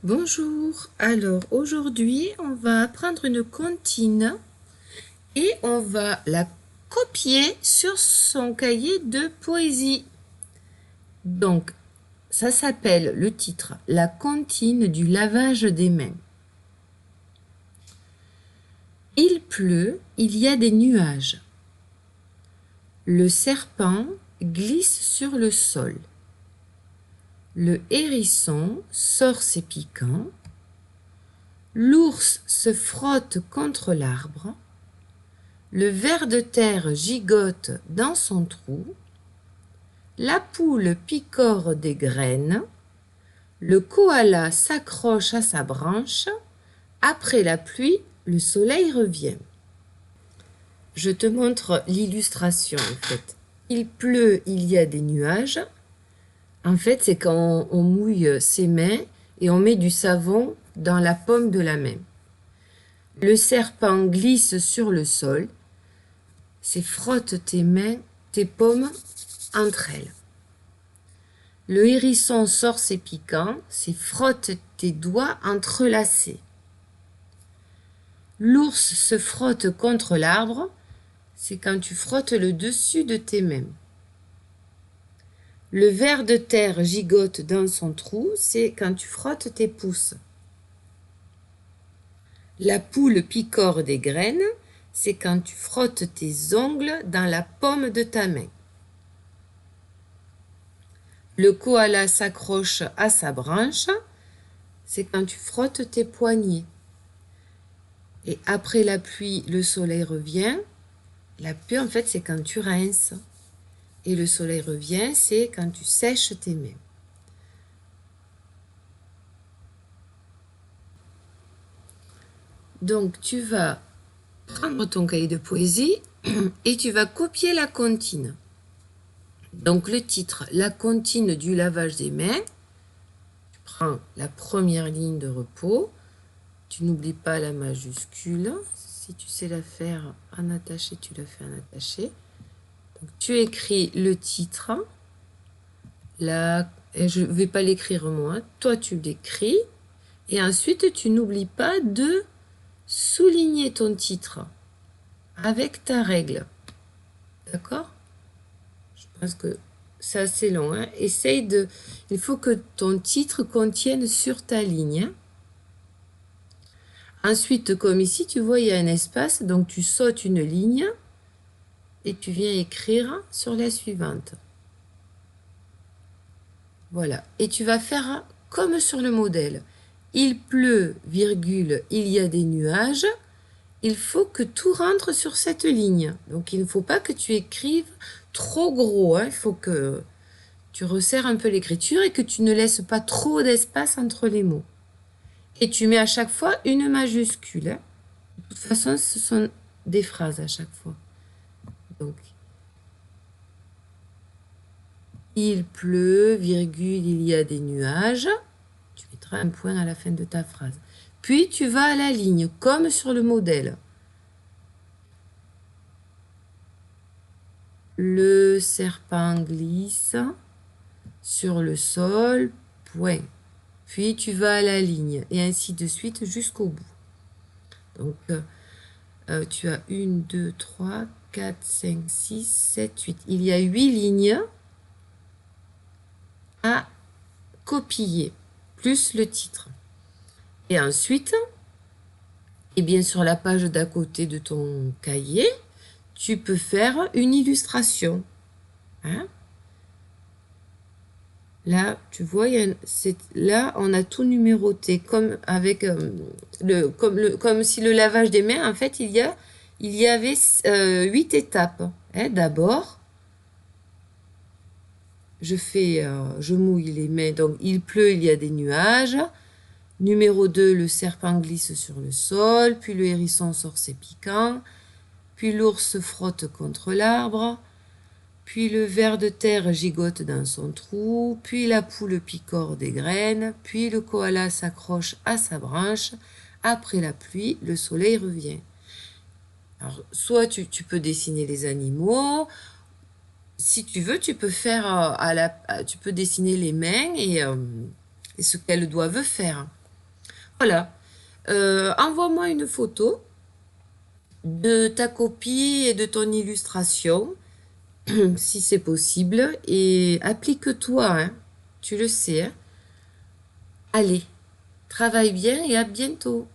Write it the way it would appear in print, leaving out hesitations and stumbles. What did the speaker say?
Bonjour, alors aujourd'hui on va apprendre une comptine et on va la copier sur son cahier de poésie. Donc ça s'appelle le titre La comptine du lavage des mains. Il pleut, il y a des nuages. Le serpent glisse sur le sol. Le hérisson sort ses piquants. L'ours se frotte contre l'arbre. Le ver de terre gigote dans son trou. La poule picore des graines. Le koala s'accroche à sa branche. Après la pluie, le soleil revient. Je te montre l'illustration en fait. Il pleut, il y a des nuages. En fait, c'est quand on mouille ses mains et on met du savon dans la paume de la main. Le serpent glisse sur le sol. C'est frotte tes mains, tes paumes entre elles. Le hérisson sort ses piquants. C'est frotte tes doigts entrelacés. L'ours se frotte contre l'arbre. C'est quand tu frottes le dessus de tes mains. Le ver de terre gigote dans son trou, c'est quand tu frottes tes pouces. La poule picore des graines, c'est quand tu frottes tes ongles dans la paume de ta main. Le koala s'accroche à sa branche, c'est quand tu frottes tes poignets. Et après la pluie, le soleil revient. La pluie, en fait, c'est quand tu rinces. Et le soleil revient, c'est quand tu sèches tes mains. Donc, tu vas prendre ton cahier de poésie et tu vas copier la comptine. Donc, le titre, la comptine du lavage des mains. Tu prends la première ligne de repos. Tu n'oublies pas la majuscule. Si tu sais la faire en attaché, tu la fais en attaché. Donc, tu écris le titre. Là, je ne vais pas l'écrire moi. Toi, tu l'écris. Et ensuite, tu n'oublies pas de souligner ton titre avec ta règle. D'accord? Je pense que c'est assez long. Hein? Essaye de... Il faut que ton titre contienne sur ta ligne. Hein? Ensuite, comme ici, tu vois, il y a un espace. Donc, tu sautes une ligne et tu viens écrire sur la suivante. Voilà. Et tu vas faire comme sur le modèle. Il pleut, virgule, il y a des nuages. Il faut que tout rentre sur cette ligne. Donc, il ne faut pas que tu écrives trop gros. Hein. Il faut que tu resserres un peu l'écriture et que tu ne laisses pas trop d'espace entre les mots. Et tu mets à chaque fois une majuscule. Hein. De toute façon, ce sont des phrases à chaque fois. Donc, il pleut, virgule, il y a des nuages. Tu mettras un point à la fin de ta phrase. Puis, tu vas à la ligne, comme sur le modèle. Le serpent glisse sur le sol, point. Puis, tu vas à la ligne, et ainsi de suite jusqu'au bout. Donc, tu as 1, 2, 3, 4, 5, 6, 7, 8. Il y a 8 lignes à copier, plus le titre. Et ensuite, et bien sur la page d'à côté de ton cahier, tu peux faire une illustration. Hein? Là, tu vois, là, on a tout numéroté, comme avec comme si le lavage des mains, en fait, il y avait 8 étapes. Hein? D'abord, je mouille les mains, donc il pleut, il y a des nuages. Numéro 2, le serpent glisse sur le sol, puis le hérisson sort ses piquants, puis l'ours se frotte contre l'arbre, puis le ver de terre gigote dans son trou, puis la poule picore des graines, puis le koala s'accroche à sa branche. Après la pluie, le soleil revient. Alors, soit tu peux dessiner les animaux. Si tu veux, tu peux faire tu peux dessiner les mains et ce qu'elles doivent faire. Voilà. Envoie-moi une photo de ta copie et de ton illustration, si c'est possible, et applique-toi, hein. Tu le sais, hein. Allez, travaille bien et à bientôt.